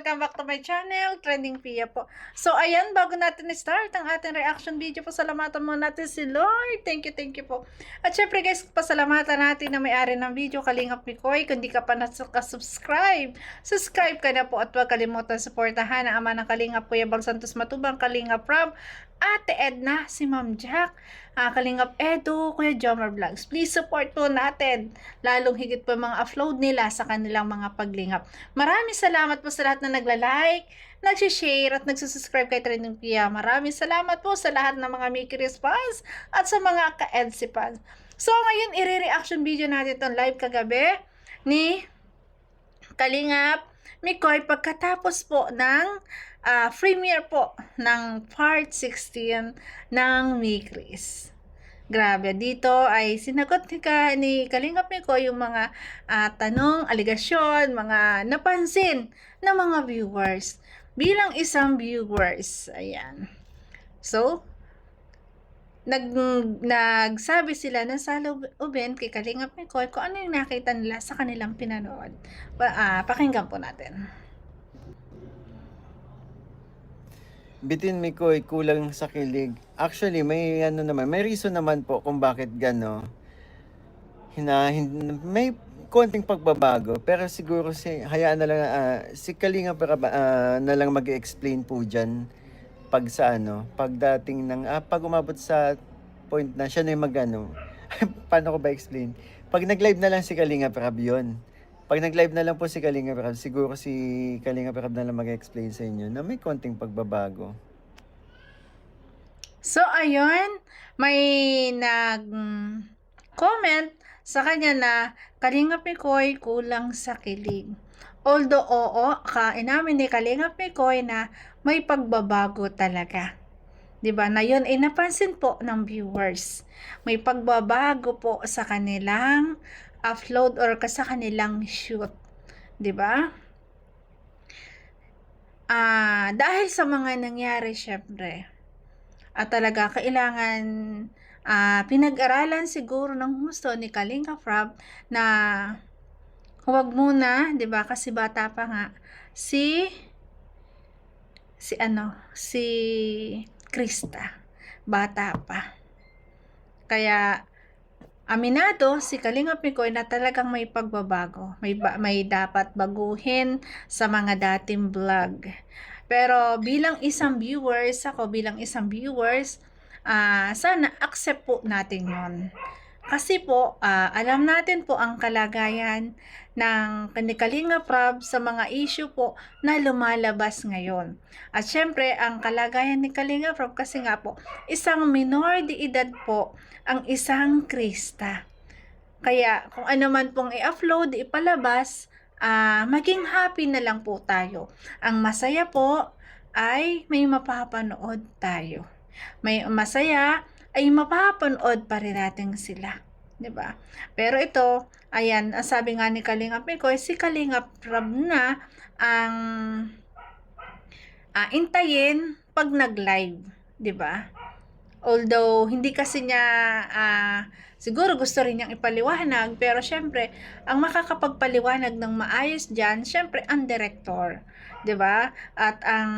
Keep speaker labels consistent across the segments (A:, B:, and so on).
A: welcome back to my channel, Trending Pia po. So, ayan, bago natin start ang ating reaction video, pasalamatan mo natin si Lord. Thank you po. At syempre guys, pasalamatan natin na may-ari ng video, Kalingap Mikoy. Kung di ka pa subscribe ka na po at huwag kalimutan supportahan ang ama ng Kalingap, Kuya Bal Santos Matubang, Kalingap Rob, Ate Edna, si Ma'am Jack, Kalingap Edu, Kuya Jomar Vlogs. Please support po natin, lalong higit po mga upload nila sa kanilang mga paglingap. Maraming salamat po sa lahat na nagla-like, nag-share at nagsusubscribe kay Trending Pia. Maraming salamat po sa lahat ng mga Mickey Response at sa mga ka-EDSI fans. So ngayon, i-reaction video natin itong live kagabi ni Kalingap Mikoy pagkatapos po ng premiere po ng part 16 ng Mikris. Grabe, dito ay sinagot ni Kalingap Mikoy yung mga tanong, aligasyon, mga napansin ng mga viewers. Bilang isang viewers, ayan. So, nagsabi sila ng salubin kay Kalingap Mikoy kung ano yung nakita nila sa kanilang pinanood. Pakinggan po natin.
B: Bitin Mikoy, kulang sa kilig. Actually, may may reason naman po kung bakit gano. May konting pagbabago, pero siguro hayaan na lang si Kalinga na lang mag-explain po diyan pagdating ng pag umabot sa point na siya na yung paano ko ba explain? Pag nag-live na lang si Kalinga Prab yun. Pag nag-live na lang po si Kalinga Prab, siguro si Kalinga Prab na lang mag-explain sa inyo na may konting pagbabago.
A: So, ayun, may nag-comment sa kanya na Kalingap Mikoy kulang sa kilig. Although, inamin ni Kalingap Mikoy na may pagbabago talaga. Diba? Na yun ay napansin po ng viewers. May pagbabago po sa kanilang upload or sa kanilang shoot. Diba? Dahil sa mga nangyari, syempre, at talaga kailangan pinag-aralan siguro ng gusto ni Kalingap Rob na huwag muna, 'di ba? Kasi bata pa nga si Krista. Bata pa. Kaya aminado si Kalingap Mikoy na talagang may pagbabago. May dapat baguhin sa mga dating vlog. Pero bilang isang viewers, sana accept po natin yon. Kasi po, alam natin po ang kalagayan ng Kalingap Rob sa mga issue po na lumalabas ngayon. At syempre, ang kalagayan ni Kalingap Rob kasi nga po, isang minor de edad po ang isang Krista. Kaya kung ano man pong i-upload, ipalabas, maging happy na lang po tayo. Ang masaya po ay may mapapanood tayo. May masaya ay mapapanood pa rin natin sila. 'Di ba? Pero ito, ayan, sabi nga ni Kalingap Mikoy, si Kalingap Rob na ang intayin pag nag-live. 'Di ba? Although, hindi kasi niya, siguro gusto rin niyang ipaliwanag, pero syempre, ang makakapagpaliwanag ng maayos dyan, syempre, ang director. 'Di ba? At ang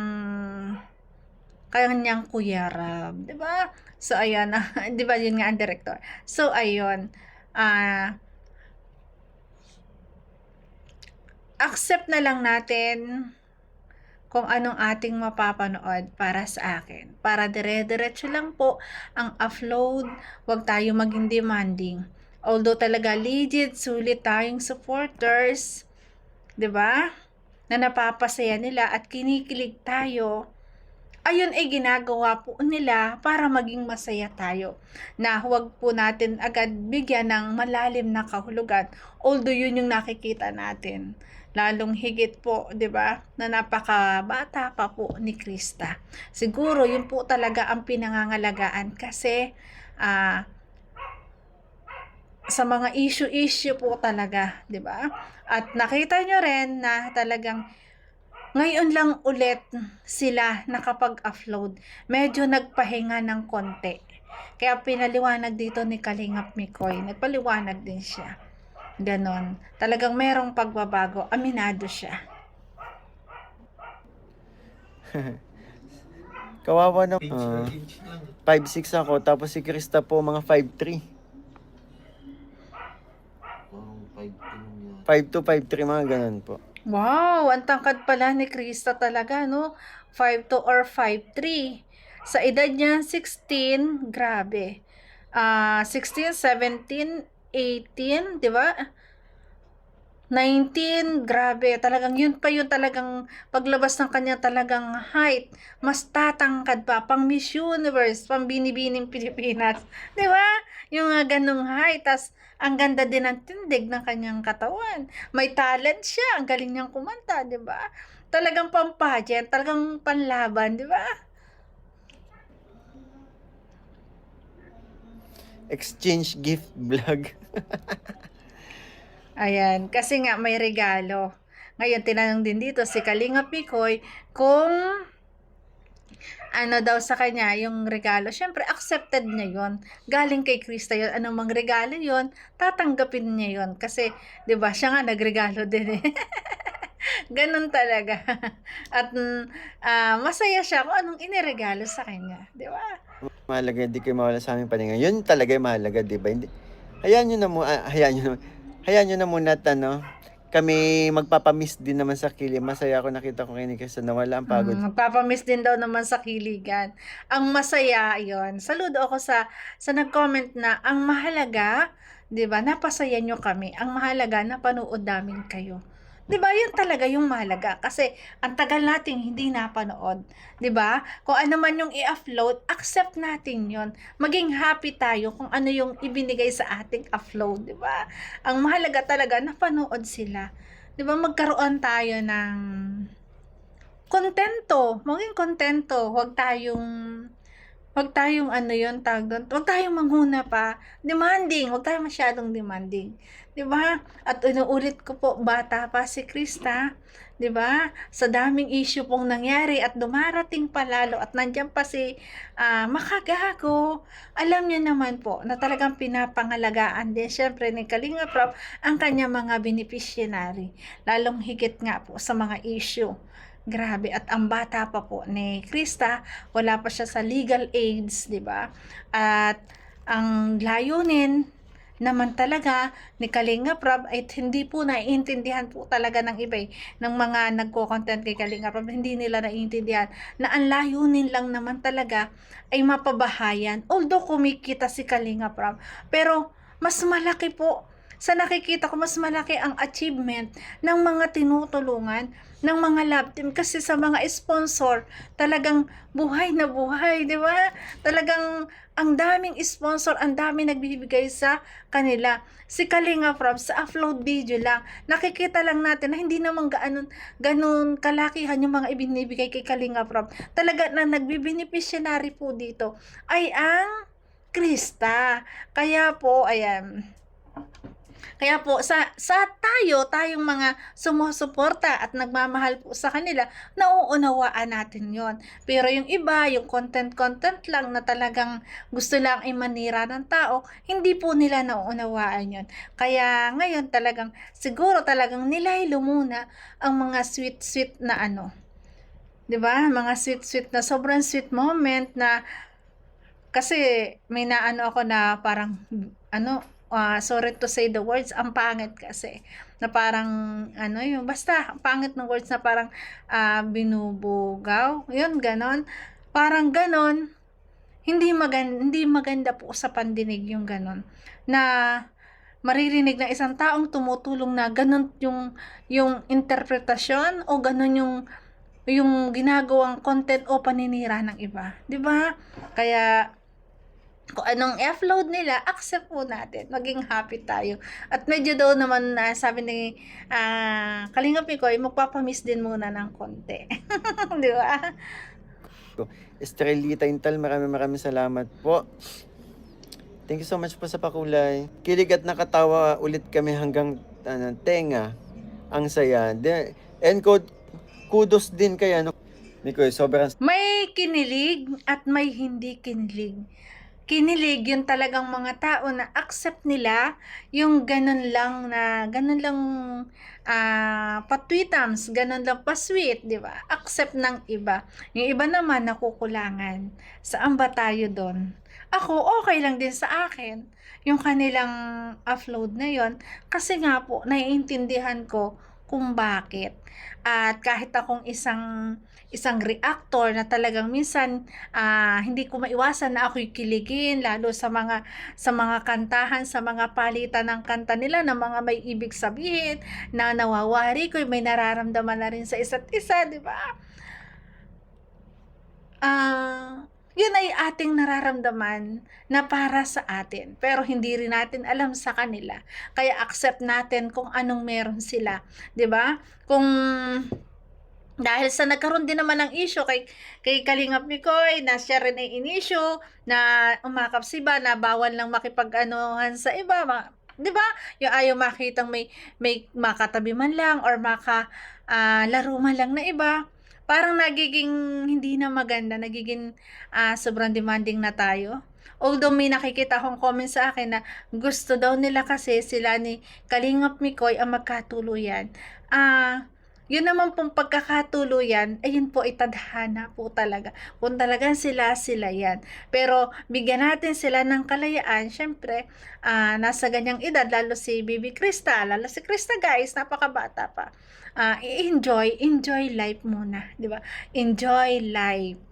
A: kanyang Kuya Rob. 'Di ba? So, ayan, 'di ba yun nga ang director. So, ayun, accept na lang natin kung anong ating mapapanood para sa akin. Para dire-diretso lang po ang upload, huwag tayo maging demanding. Although talaga legit, sulit tayong supporters, 'di ba? Na napapasaya nila at kinikilig tayo. Ayun ay ginagawa po nila para maging masaya tayo. Na huwag po natin agad bigyan ng malalim na kahulugan. Although yun yung nakikita natin. Lalong higit po, 'di ba? Na napakabata pa po ni Krista. Siguro yun po talaga ang pinangangalagaan kasi sa mga issue po talaga, 'di ba? At nakita nyo rin na talagang ngayon lang ulit sila nakapag-upload. Medyo nagpahinga ng konti. Kaya pinaliwanag dito ni Kalingap Mikoy. Nagpaliwanag din siya. Ganon. Talagang merong pagbabago. Aminado siya.
B: Kawawa na.
C: Inch na inch lang.
B: 5'6 ako, tapos si Krista po mga 5'3.
C: Parang 5 lang yan.
B: 5'2, 5'3, mga ganun po.
A: Wow, ang tangkad pala ni Krista talaga, no? 5'2 or 5'3. Sa edad niya, 16, grabe. 16, 17, 18, di ba? 19, grabe. Talagang yun pa yun talagang paglabas ng kanya talagang height. Mas tatangkad pa. Pang Miss Universe, pang binibining Pilipinas. Di ba? Yung ganong height. Tas, ang ganda din ang tindig ng kanyang katawan. May talent siya. Ang galing niyang kumanta, di ba? Talagang pang-pageant, talagang panlaban, di ba?
B: Exchange gift vlog.
A: Ayan, kasi nga may regalo. Ngayon, tinanong din dito si Kalinga Picoy kung ano daw sa kanya yung regalo. Siyempre, accepted niya yon. Galing kay Krista yon. Anong mang regalo yon, tatanggapin niya yon. Kasi, di ba, siya nga nagregalo din eh. Ganun talaga. At masaya siya kung anong iniregalo sa kanya. Di ba?
B: Mahalaga, hindi kayo mawala sa aming paningin. Yun talaga yung mahalaga, di ba? Hindi, hayaan nyo na muna at kami magpapamiss din naman sa Kili. Masaya ako nakita ko kay ni Krista na wala ang pagod.
A: Magpapamiss din daw naman sa Kiligan. Ang masaya, yon. Saludo ako sa nag-comment na ang mahalaga, 'di ba? Napasaya nyo kami. Ang mahalaga napanood namin kayo. 'Di ba? Yun talaga yung mahalaga kasi ang tagal nating hindi napanood, 'di ba? Kung ano man yung i-upload, accept natin 'yon. Maging happy tayo kung ano yung ibinigay sa ating upload, 'di ba? Ang mahalaga talaga napanood sila. 'Di ba? Magkaroon tayo ng kontento, maging kontento, wag tayong ano yun, tawag doon, wag tayong manghuna pa, demanding, wag tayong masyadong demanding, 'di ba? At inuulit ko po, bata pa si Krista, 'di ba? Sa daming issue pong nangyari at dumarating pa lalo at nandiyan pa si Makagago. Alam niyo naman po na talagang pinapangalagaan din syempre ni Kalinga Prab ang kanya mga beneficiary, lalong higit nga po sa mga issue. Grabe, at ang bata pa po ni Krista, wala pa siya sa legal age, 'di ba? At ang layunin naman talaga ni Kalinga Prab ay hindi po naiintindihan po talaga ng iba ng mga nagko-content kay Kalinga Prab, hindi nila naiintindihan na ang layunin lang naman talaga ay mapabahayan. Although kumikita si Kalinga Prab, pero mas malaki po sa nakikita ko, mas malaki ang achievement ng mga tinutulungan ng mga love team kasi sa mga sponsor talagang buhay na buhay, di ba? Talagang ang daming sponsor, ang daming nagbibigay sa kanila. Si Kalinga Prab sa upload video lang, nakikita lang natin na hindi naman ganun kalakihan yung mga ibinibigay kay Kalinga Prab. Talaga na nagbibeneficiary po dito ay ang Krista. Kaya po, ayan. Kaya po, tayong mga sumusuporta at nagmamahal po sa kanila, nauunawaan natin yon. Pero yung iba, yung content lang na talagang gusto lang ay manira ng tao, hindi po nila nauunawaan yon. Kaya ngayon talagang, siguro talagang nilaylo muna ang mga sweet na 'di ba? Mga sweet na sobrang sweet moment na kasi may naano ako na parang sorry to say the words, ang pangit kasi na parang yung basta ang pangit ng words na parang binubugaw, yun ganon, parang ganon, hindi maganda po sa pandinig yung ganon na maririnig ng isang taong tumutulong na ganon yung interpretasyon o ganon yung ginagawang content o paninira ng iba, 'di ba? Kaya kung anong upload nila, accept po natin. Maging happy tayo. At medyo daw naman sabi ni Kalinga Picoy, magpapamiss din muna ng konti. Di ba?
B: Estrelita Intal, maraming salamat po. Thank you so much po sa pakulay. Kilig at nakatawa ulit kami hanggang tenga. Ang saya. And kudos din kaya Mikoy, sobrang
A: may kinilig at may hindi kinilig. kinilig yung talagang mga tao na accept nila yung ganun lang patwitams, ganun lang pa-sweet, di ba? Accept ng iba. Yung iba naman nakukulangan. Saan ba tayo doon? Ako, okay lang din sa akin yung kanilang upload na yon kasi nga po, naiintindihan ko kung bakit. At kahit akong isang reactor na talagang minsan hindi ko maiwasan na ako'y kiligin lalo sa mga kantahan, sa mga palitan ng kanta nila na mga may ibig sabihin na nawawari ko, may nararamdaman na rin sa isa't isa, di ba? Yun ay ating nararamdaman na para sa atin, pero hindi rin natin alam sa kanila. Kaya accept natin kung anong meron sila, 'di ba? Kung dahil sa nagkaroon din naman ng issue kay Kalingap Mikoy na siya rin ay in-issue na umakap si Ba na bawal lang makipag-anuhan sa iba, 'di ba? Yung ayaw makitang may makatabi man lang or laro man lang na iba. Parang nagiging hindi na maganda, nagiging sobrang demanding na tayo. Although may nakikita akong comment sa akin na gusto daw nila kasi sila ni Kalingap Mikoy ang magkatuluyan. Yun naman pong pagkakatuluyan, ayun po itadhana po talaga. Kung talagang sila yan. Pero bigyan natin sila ng kalayaan, syempre, nasa ganyang edad, lalo si Baby Krista, lalo si Krista guys, napakabata pa. Enjoy life muna, di ba? Enjoy life.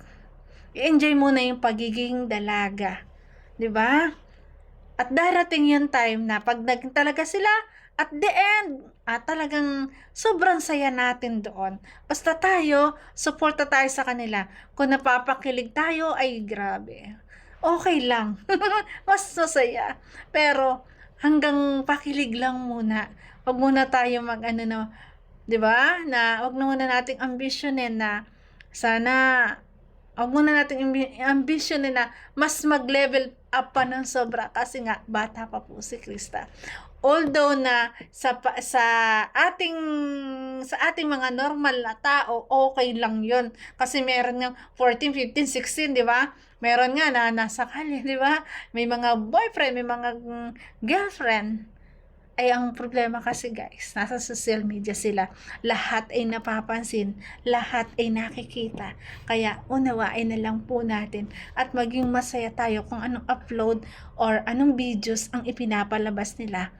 A: I-enjoy muna yung pagiging dalaga, di ba? At darating yung time na pag talaga sila, at the end, talagang sobrang saya natin doon. Basta tayo, suporta tayo sa kanila. Kung napapakilig tayo, ay grabe. Okay lang. Mas masaya. Pero hanggang pakilig lang muna. Huwag muna tayo na, 'di ba? Na huwag na muna nating ambisyonin na sana huwag muna nating ambisyonin na mas mag-level up pa ng sobra kasi nga bata pa po si Krista. Although na sa ating mga normal na tao, okay lang 'yon. Kasi meron ng 14, 15, 16, 'di ba? Meron nga na nasa kalye, 'di ba? May mga boyfriend, may mga girlfriend. Ay ang problema kasi guys, nasa social media sila. Lahat ay napapansin, lahat ay nakikita. Kaya unawain na lang po natin at maging masaya tayo kung anong upload or anong videos ang ipinapalabas nila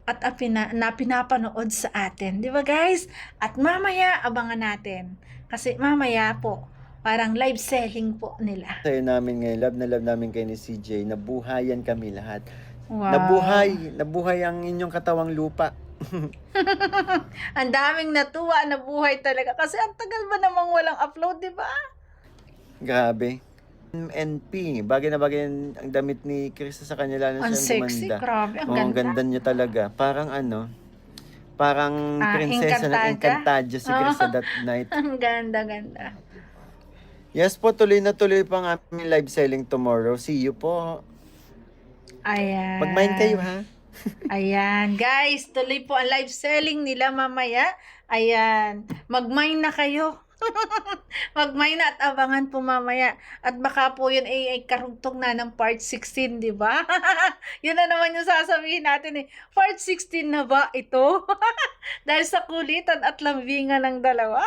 A: at na pinapanood sa atin. Di ba guys? At mamaya abangan natin. Kasi mamaya po, parang live selling po nila.
B: Sa'yo namin ngayon, love na love namin kayo ni CJ, nabuhayan kami lahat.
A: Wow.
B: Nabuhay ang inyong katawang lupa.
A: Ang daming natuwa, nabuhay talaga. Kasi ang tagal ba namang walang upload, di ba?
B: Grabe. NP, bagay na bagay ang damit ni Krista sa kanya, lalo
A: Ang
B: siyang
A: sexy,
B: gumanda.
A: grabe, ang
B: Oo, ang
A: ganda.
B: ganda niya talaga. Parang prinsesa ng Encantadia si Krista that night.
A: Ang ganda.
B: Yes po, tuloy na tuloy pa ang aming live selling tomorrow. See you po.
A: Ayan.
B: Mag-mind kayo ha.
A: Ayan, guys, tuloy po ang live selling nila mamaya. Ayan, mag-mine na kayo. Mag-mine na at abangan po mamaya. At baka po yun ay karugtong na ng part 16, di ba? Yun na naman yung sasabihin natin eh. Part 16 na ba ito? Dahil sa kulitan at lambingan ng dalawa.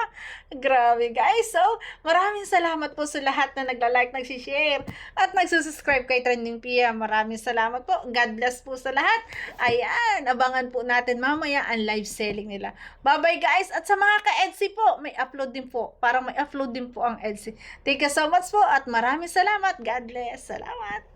A: Grabe guys. So, maraming salamat po sa lahat na nagla-like, nagsishare, at nagsusubscribe kay Trending Pia. Maraming salamat po. God bless po sa lahat. Ayan, abangan po natin mamaya ang live selling nila. Bye-bye guys. At sa mga ka-Etsy po, may upload din po. Parang may upload din po ang Etsy. Thank you so much po at maraming salamat. God bless. Salamat.